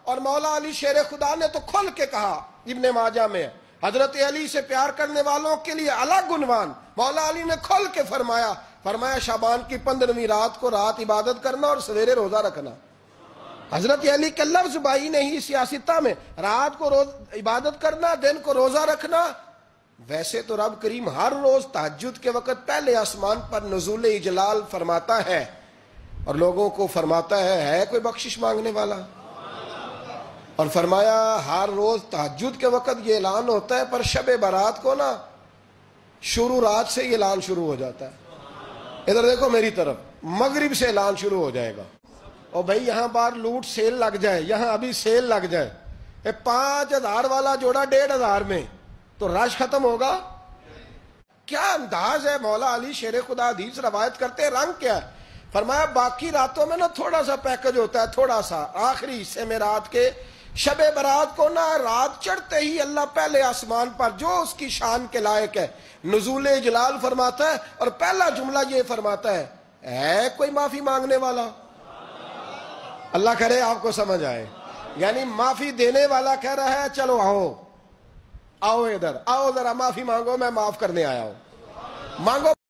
اور مولا علی شیر خدا نے تو کھل کے کہا، ابن ماجہ میں حضرت علی سے پیار کرنے والوں کے لیے الگ عنوان، مولا علی نے کھل کے فرمایا شعبان کی 15ویں رات کو رات عبادت کرنا اور سویرے روزہ رکھنا۔ حضرت علی کے لفظ بائی نہیں سیاستہ میں، رات کو عبادت کرنا، دن کو روزہ رکھنا۔ ویسے تو رب کریم ہر روز تہجد کے وقت پہلے آسمان پر نزول اجلال فرماتا ہے اور لوگوں کو فرماتا ہے کوئی بخشش مانگنے والا؟ اور فرمایا ہر روز تہجد کے وقت یہ اعلان ہوتا ہے، پر شب برات کو نا شروع رات سے یہ اعلان شروع ہو جاتا ہے۔ ادھر دیکھو میری طرف، مغرب سے اعلان شروع ہو جائے گا، اور بھائی یہاں بار لوٹ سیل لگ جائے، یہاں ابھی سیل لگ جائے، 5000 والا جوڑا 1500 میں، تو رش ختم ہوگا؟ کیا انداز ہے مولا علی شیر خدا، حدیث روایت کرتے ہیں، رنگ کیا ہے؟ فرمایا باقی راتوں میں نا تھوڑا سا پیکج ہوتا ہے، تھوڑا سا آخری حصے میں رات کے، شب برات کو نا رات چڑھتے ہی اللہ پہلے آسمان پر جو اس کی شان کے لائق ہے نزول جلال فرماتا ہے، اور پہلا جملہ یہ فرماتا ہے کوئی معافی مانگنے والا؟ اللہ کرے آپ کو سمجھ آئے، یعنی معافی دینے والا کہہ رہا ہے چلو آؤ ادھر، آؤ ذرا معافی مانگو، میں معاف کرنے آیا ہوں، مانگو